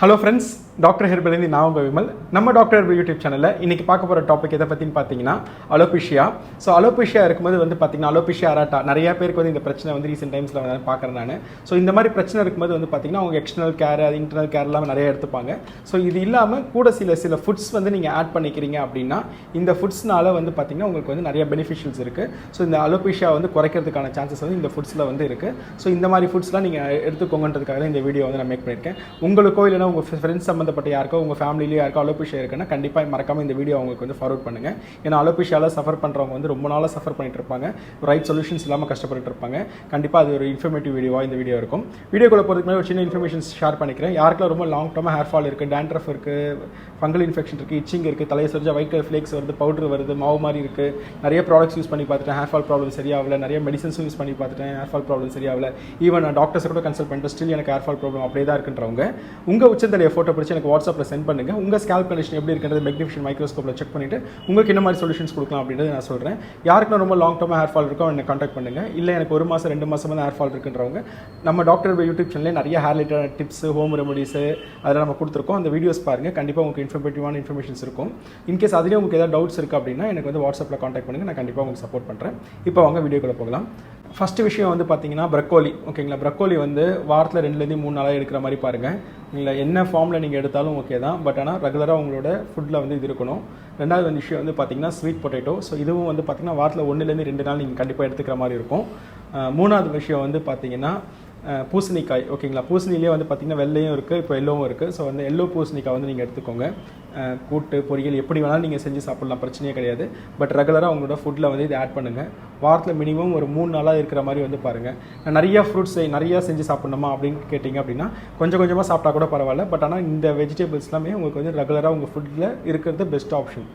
Hello friends, Dr Herbal in the Vimal. நம்ம Dr Herbal YouTube channel இன்னைக்கு பார்க்க போற டாபிக் எதை பத்தின்னு பாத்தீங்கன்னா Alopecia. So Alopecia இருக்கும்போது வந்து பாத்தீங்கன்னா Alopecia areata நிறைய பேருக்கு வந்து இந்த பிரச்சனை வந்து ரீசன்ட் டைம்ஸ்ல வந்து பார்க்கறேன் நான். So இந்த மாதிரி பிரச்சனை இருக்கும்போது வந்து பாத்தீங்கன்னா அவங்க எக்ஸ்டர்னல் கேர், இன்டர்னல் கேர் எல்லாம் நிறைய எடுத்துப்பாங்க. So இது இல்லாம கூட சில ஃபுட்ஸ் வந்து நீங்க ஆட் பண்ணிக்கிறீங்க அப்படினா இந்த ஃபுட்ஸ்னால வந்து பாத்தீங்கன்னா உங்களுக்கு வந்து நிறைய பெனிஃபிஷியல்ஸ் இருக்கு. So இந்த Alopecia வந்து குறைக்கிறதுக்கான சான்சஸ் வந்து இந்த ஃபுட்ஸ்ல வந்து இருக்கு. So இந்த மாதிரி ஃபுட்ஸ்லாம் நீங்க எடுத்துக்கோங்கன்றதுக்காக இந்த வீடியோ வந்து நான் மேக் பண்ணிருக்கேன். உங்களுக்கோ இல்லனா உங்க ஃப்ரெண்ட்ஸ் சம்பந்தப்பட்ட யாருக்கோ உங்க ஃபேமிலில யாருக்கோ Alopecia இருக்குன்னா கண்டிப்பா மறக்காம இந்த வீடியோ உங்களுக்கு வந்து ஃபார்வர்ட் பண்ணுங்க. ஏன்னா Alopeciaல சஃபர் பண்றவங்க வந்து ரொம்ப நாளா சஃபர் பண்ணிட்டு இருப்பாங்க. ரைட் சொல்யூஷன்ஸ் இல்லாம கஷ்டப்பட்டு இருப்பாங்க. கண்டிப்பா அது ஒரு இன்ஃபர்மேட்டிவ் வீடியோவா இந்த வீடியோ இருக்கும். வீடியோக்குள்ள போறதுக்கு முன்னாடி ஒரு சின்ன இன்ஃபர்மேஷன்ஸ் ஷேர் பண்ணிக்கிறேன். யாருக்கெல்லாம் ரொம்ப லாங் டர்மா ஹேர் ஃபால் இருக்கு, dandruff இருக்கு, ஃபங்கல் இன்ஃபெக்ஷன் இருக்கு, இச்சிங் இருக்கு, தலைய சொரிஞ்சா ஒயிட் கலர் ஃப்ளேக்ஸ் வருது, பவுடர் வருது, மாவு மாதிரி இருக்கு, நிறைய ப்ராடக்ட்ஸ் யூஸ் பண்ணி பார்த்துட்டேன், ஹேர் ஃபால் ப்ராப்ளம் சரியாகல, நிறைய மெடிசன்ஸ் யூஸ் பண்ணி பார்த்துட்டேன், ஹேர் ஃபால் ப்ராப்ளம் சரியாகல, ஈவன் நான் டாக்டர்ஸ் கூட கன்சல்ட் பண்ணிட்டு ஸ்டில் எனக்கு ஹேர் ஃபால் ப்ராப்ளம் அப்படியே தான் இருக்குன்றவங்க உங்க உச்சந்தலைய போட்டோ பிடிச்சி எனக்கு வாட்ஸ்அப்ல சென்ட் பண்ணுங்க. உங்க ஸ்கேல்ப் கண்டிஷன் எப்படி இருக்குன்றது மேக்னிஃபிகேஷன் மைக்ரோஸ்கோப்ல செக் பண்ணிட்டு உங்களுக்கு என்ன மாதிரி சொல்யூஷன்ஸ் கொடுக்கலாம் அப்படின்றது நான் சொல்றேன். யாருக்கு ரொம்ப லாங் டர்மா ஹேர் ஃபால் இருக்கோ என்ன கான்டாக்ட் பண்ணுங்க. இல்ல எனக்கு ஒரு மாசம் 2 மாசமா தான் ஹேர் ஃபால் இருக்குன்றவங்க நம்ம டாக்டர் யூடியூப் சேனல்ல நிறைய hair related tips, home remedies அதெல்லாம் நம்ம கொடுத்துருக்கோம். அந்த வீடியோஸ் பாருங்க. கண்டிப்பா உங்களுக்கு இன்ஃபர்மேட்டிவான இன்ஃபர்மேஷன்ஸ் இருக்கும். இன்கேஸ் அதுலேயே உங்களுக்கு ஏதாவது டவுட்ஸ் இருக்கு அப்படின்னா எனக்கு வந்து வாட்ஸ்அப்ல கான்டாக்ட் பண்ணுங்க. நான் கண்டிப்பா உங்களுக்கு சப்போர்ட் பண்றேன். இப்போ வாங்க வீடியோக்குள்ள போகலாம். ஃபர்ஸ்ட் விஷயம் வந்து பார்த்தீங்கன்னா ப்ரக்கோலி. ஓகேங்களா, ப்ரக்கோலி வந்து வாரத்தில் 2லேருந்து 3 நாளாக எடுக்கிற மாதிரி பாருங்கள். இல்லை என்ன ஃபார்மில் நீங்கள் எடுத்தாலும் ஓகே தான், பட் ஆனால் ரெகுலராக உங்களோட ஃபுட்டில் வந்து இது இருக்கணும். ரெண்டாவது வந்து விஷயம் வந்து பார்த்தீங்கன்னா ஸ்வீட் பொட்டேட்டோ. ஸோ இதுவும் வந்து பார்த்தீங்கன்னா வாரத்தில் 1லேருந்து 2 நாள் நீங்கள் கண்டிப்பாக எடுத்துக்கிற மாதிரி இருக்கும். மூணாவது விஷயம் வந்து பார்த்தீங்கன்னா பூசணிக்காய். ஓகேங்களா, பூசணிலேயே வந்து பார்த்தீங்கன்னா வெள்ளையும் இருக்குது, இப்போ எல்லோவும் இருக்குது. ஸோ வந்து எல்லோ பூசணிக்காய் வந்து நீங்கள் எடுத்துக்கோங்க. கூட்டு பொரியல் எப்படி வேணாலும் நீங்கள் செஞ்சு சாப்பிட்லாம், பிரச்சனையே கிடையாது. பட் ரெகுலராக உங்களோட ஃபுட்டில் வந்து இது ஆட் பண்ணுங்கள். வாரத்தில் மினிமம் ஒரு 3 நாளாக இருக்கிற மாதிரி வந்து பாருங்கள். நிறையா ஃப்ரூட்ஸ் நிறையா செஞ்சு சாப்பிட்ணுமா அப்படின்னு கேட்டிங்க அப்படின்னா கொஞ்சம் கொஞ்சமாக சாப்பிட்டா கூட பரவாயில்ல. பட் ஆனால் இந்த வெஜிடபிள்ஸ் எல்லாமே உங்களுக்கு வந்து ரெகுலராக உங்கள் ஃபுட்டில் இருக்கிறது பெஸ்ட் ஆப்ஷன்.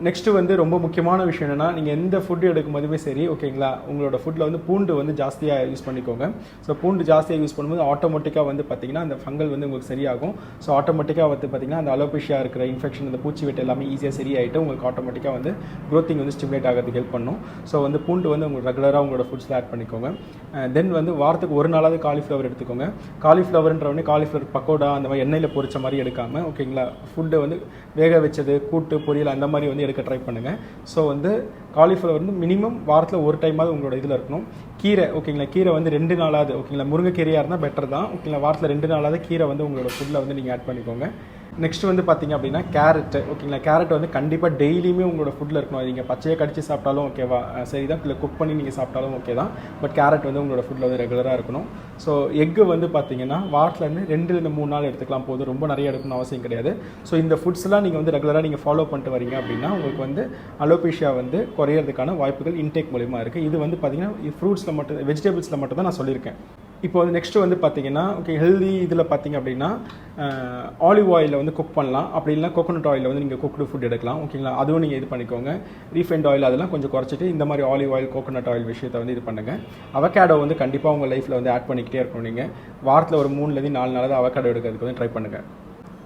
நெக்ஸ்ட்டு வந்து ரொம்ப முக்கியமான விஷயம் என்னென்னா, நீங்கள் எந்த ஃபுட்டு எடுக்கும் போதுமே சரி, ஓகேங்களா, உங்களோட ஃபுட்டில் வந்து பூண்டு வந்து ஜாஸ்தியாக யூஸ் பண்ணிக்கோங்க. ஸோ பூண்டு ஜாஸ்தியாக யூஸ் பண்ணும்போது ஆட்டோமேட்டிக்காக வந்து பார்த்திங்கன்னா அந்த ஃபங்கல் வந்து உங்களுக்கு சரியாகும். ஸோ ஆட்டோமேட்டிக்காக வந்து பார்த்திங்கன்னா அந்த Alopecia இருக்கிற இன்ஃபெக்ஷன், அந்த பூச்சி வெட்டு எல்லாமே ஈஸியாக சரியாயிட்டு உங்களுக்கு ஆட்டோமேட்டிக்காக வந்து க்ரோத்திங் வந்து ஸ்டிமுலேட் ஆகிறதுக்கு ஹெல்ப் பண்ணும். ஸோ வந்து பூண்டு வந்து உங்களுக்கு ரெகுலராக உங்களோட ஃபுட்ஸில் ஆட் பண்ணிக்கோங்க. தென் வந்து வாரத்துக்கு 1 நாளாவது காலிஃப்ளவர் எடுத்துக்கோங்க. காலிஃப்ளவர்ன்றவொடனே காலிஃப்ளவர் பக்கோடா அந்த மாதிரி எண்ணெயில் பொரிச்ச மாதிரி எடுக்காமல், ஓகேங்களா, ஃபுட்டை வந்து வேக வச்சது, கூட்டு பொரியல் அந்த மாதிரி வந்து எடுக்க ட்ரை பண்ணுங்கள். ஸோ வந்து காலிஃப்ளவர் வந்து மினிமம் வாரத்தில் ஒரு டைமாவது உங்களோட இதில் இருக்கணும். கீரை, ஓகேங்களா, கீரை வந்து 2 நாளாவது, ஓகேங்களா, முருங்கைக்கீரையாக இருந்தால் பெட்டர் தான். ஓகேங்களா, வாரத்தில் 2 நாளாவது கீரை வந்து உங்களோட ஃபுட்டில் வந்து நீங்கள் ஆட் பண்ணிக்கோங்க. நெக்ஸ்ட் வந்து பார்த்தீங்க அப்படின்னா கேரட். ஓகேங்களா, கேரட் வந்து கண்டிப்பாக டெய்லியுமே உங்களோட ஃபுட்டில் இருக்கணும். நீங்கள் பச்சையாக கடிச்சு சாப்பிட்டாலும் ஓகேவா, சரி தான், இல்லை குக் பண்ணி நீங்கள் சாப்பிட்டாலும் ஓகே தான். பட் கேரட் வந்து உங்களோட ஃபுட்டில் வந்து ரெகுலராக இருக்கணும். ஸோ எக்கு வந்து பார்த்தீங்கன்னா வாரத்துலேருந்து 2லேருந்து 3 நாள் எடுத்துக்கலாம் போதும், ரொம்ப நிறைய எடுக்கணும்னு அவசியம் கிடையாது. ஸோ இந்த ஃபுட்ஸ்லாம் நீங்கள் வந்து ரெகுலராக நீங்கள் ஃபாலோ பண்ணிட்டு வரீங்க அப்படின்னா உங்களுக்கு வந்து Alopecia வந்து குறையிறதுக்கான வாய்ப்புகள் இன்டேக் மூலிமா இருக்குது. இது வந்து பார்த்தீங்கன்னா ஃப்ரூட்ஸில் மட்டும், வெஜிடபிள்ஸில் மட்டும் தான் நான் சொல்லியிருக்கேன். இப்போ வந்து நெக்ஸ்ட்டு வந்து பார்த்தீங்கன்னா ஓகே ஹெல்தி இதில் பார்த்தீங்க அப்படின்னா ஆலிவ் ஆயிலில் வந்து குக் பண்ணலாம். அப்படி இல்லைனா கோகோனட் ஆயிலில் வந்து நீங்கள் குக்டு ஃபுட் எடுக்கலாம். ஓகேங்களா, அதுவும் நீங்கள் இது பண்ணிக்கோங்க. ரீஃபைண்ட் ஆயில் அதெல்லாம் கொஞ்சம் குறைச்சிட்டு இந்த மாதிரி ஆலிவ் ஆயில், கோகோனட் ஆயில் விஷயத்தை வந்து இது பண்ணுங்கள். அவகேடோ வந்து கண்டிப்பாக உங்கள் லைஃப்பில் வந்து ஆட் பண்ணிக்கிட்டே இருக்கணும். நீங்கள் வாரத்தில் ஒரு 3லேருந்து 4 நாளாவது அவகேடோ எடுக்கிறதுக்கு வந்து ட்ரை பண்ணுங்கள்.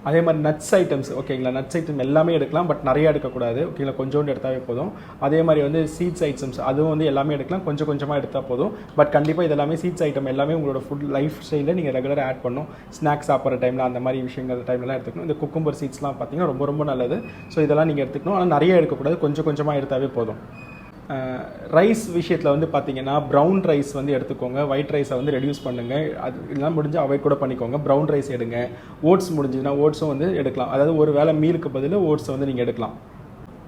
அதே மாதிரி நட்ஸ் ஐட்டம்ஸ், ஓகேங்களா, நட்ஸ் ஐட்டம் எல்லாமே எடுக்கலாம், பட் நிறைய எடுக்கக்கூடாது. ஓகேங்களா, கொஞ்சோண்டு எடுத்தாவே போதும். அதே மாதிரி வந்து சீட்ஸ் ஐட்டம்ஸ் அதுவும் வந்து எல்லாமே எடுக்கலாம், கொஞ்சம் கொஞ்சமாக எடுத்தால் போதும். பட் கண்டிப்பாக இதெல்லாமே சீட்ஸ் ஐட்டம் எல்லாமே உங்களோட ஃபுட் லைஃப் ஸ்டைலில் நீங்கள் ரெகுலராக ஆட் பண்ணணும். ஸ்நாக்ஸ் சாப்பிட்ற டைமில் அந்த மாதிரி விஷயங்கள் டைம்லாம் எடுத்துக்கணும். இந்த குக்கும்பர் சீட்ஸ்லாம் பார்த்தீங்கன்னா ரொம்ப ரொம்ப நல்லது. ஸோ இதெல்லாம் நீங்கள் எடுத்துக்கணும். ஆனால் நிறைய எடுக்கக்கூடாது, கொஞ்சம் கொஞ்சமாக எடுத்தாவே போதும். ரைஸ் விஷயத்தில் வந்து பார்த்தீங்கன்னா ப்ரௌன் ரைஸ் வந்து எடுத்துக்கோங்க. ஒயிட் ரைஸை வந்து ரெடியூஸ் பண்ணுங்கள். அது இதெல்லாம் முடிஞ்சு அவாய்ட் கூட பண்ணிக்கோங்க. ப்ரௌன் ரைஸ் எடுங்க. ஓட்ஸ் முடிஞ்சுன்னா ஓட்ஸும் வந்து எடுக்கலாம். அதாவது ஒரு வேளை மீலுக்கு பதில் ஓட்ஸை வந்து நீங்கள் எடுக்கலாம்.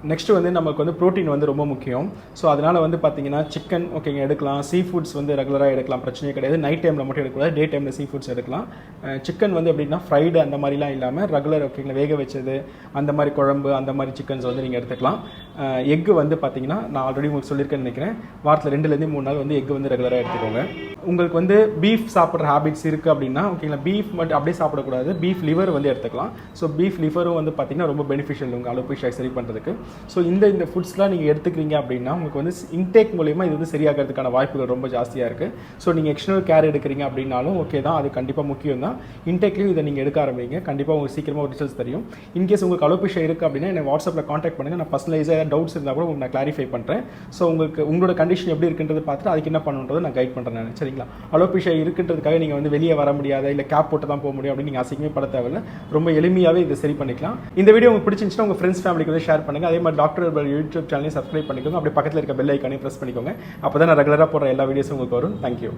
நெக்ஸ்ட் வந்து நமக்கு வந்து ப்ரோட்டீன் வந்து ரொம்ப முக்கியம். ஸோ அதனால் வந்து பார்த்தீங்கன்னா சிக்கன் ஓகேங்க எடுக்கலாம். சீ ஃபுட்ஸ் வந்து ரெகுலராக எடுக்கலாம், பிரச்சனையே கிடையாது. நைட் டைமில் மட்டும் எடுக்கக்கூடாது, டே டைமில் சீ ஃபுட்ஸ் எடுக்கலாம். சிக்கன் வந்து எப்படின்னா ஃப்ரைடு அந்த மாதிரிலாம் இல்லாமல் ரெகுலர், ஓகேங்களா, வேக வச்சது அந்த மாதிரி குழம்பு அந்த மாதிரி சிக்கன்ஸ் வந்து நீங்கள் எடுத்துக்கலாம். எக்கு வந்து பார்த்தீங்கன்னா நான் ஆல்ரெடி உங்களுக்கு சொல்லியிருக்கேன்னு நினைக்கிறேன், வாரத்தில் 2லேருந்து 3 நாள் வந்து எக்கு வந்து ரெகுலராக எடுத்துக்கோங்க. உங்களுக்கு வந்து பீஃப் சாப்பிட்ற ஹேபிட்ஸ் இருக்குது அப்படின்னா, ஓகேங்களா, பீஃப் மட்டும் அப்படியே சாப்பிடக்கூடாது, பீஃப் லிவர் வந்து எடுத்துக்கலாம். ஸோ பீஃப் லிவரும் வந்து பார்த்தீங்கன்னா ரொம்ப பெனிஃபிஷியல் உங்கள் Alopecia சரி பண்ணுறதுக்கு. ஸோ இந்த ஃபுட்ஸ்லாம் நீங்கள் எடுத்துக்கிறீங்க அப்படின்னா உங்களுக்கு வந்து இன்டேக் மூலிமா இது வந்து சரியாகிறதுக்கான வாய்ப்புகள் ரொம்ப ஜாஸ்தியாக இருக்குது. ஸோ நீங்கள் எக்ஸ்டர்னல் கேர் எடுக்கிறீங்க அப்படின்னாலும் ஓகே தான், அது கண்டிப்பாக முக்கியம் தான். இன்டேக்லேயும் இதை நீங்கள் எடுக்க ஆரம்பிங்க, கண்டிப்பாக உங்களுக்கு சீக்கிரமாக ஒரு ரிசல்ட்ஸ் தெரியும். இன்கேஸ் உங்களுக்கு Alopecia இருக்குது அப்படின்னா என்னை வாட்ஸ்அப்பில் கான்டாக்ட் பண்ணுங்கள். நான் பர்சனலைஸாக டவுட்ஸ் இருந்தால் கூட உங்களுக்கு நான் கிளாரிஃபை பண்ணுறேன். ஸோ உங்களோட கண்டிஷன் எப்படி இருக்குன்றது பார்த்துட்டு அதுக்கு என்ன பண்ணுன்றதை நான் கைட் பண்ணுறேன். சரிங்களா? பண்ணிக்கலாம். அலோபேஷியா இருக்குன்றதுக்காக நீங்கள் வந்து வெளியே வர முடியாத இல்லை கேப் போட்டு தான் போக முடியும் அப்படின்னு நீங்கள் அசிங்கமே பட தேவையில்லை. ரொம்ப எளிமையாகவே இதை சரி பண்ணிக்கலாம். இந்த வீடியோ உங்களுக்கு பிடிச்சிருந்துச்சுன்னா உங்கள் ஃப்ரெண்ட்ஸ் ஃபேமிலிக்கு வந்து ஷேர் பண்ணுங்கள். அதே மாதிரி டாக்டர் ஹெர்பல் யூடியூப் சேனலையும் சப்ஸ்கிரைப் பண்ணிக்கோங்க. அப்படி பக்கத்தில் இருக்க பெல் ஐக்கானையும் ப்ரெஸ் பண்ணிக்கோங்க. அப்போ தான் நான் ரெகுலராக போடுற எல்லா வீடியோஸும் உங்களுக்கு வரும். தேங்க்யூ.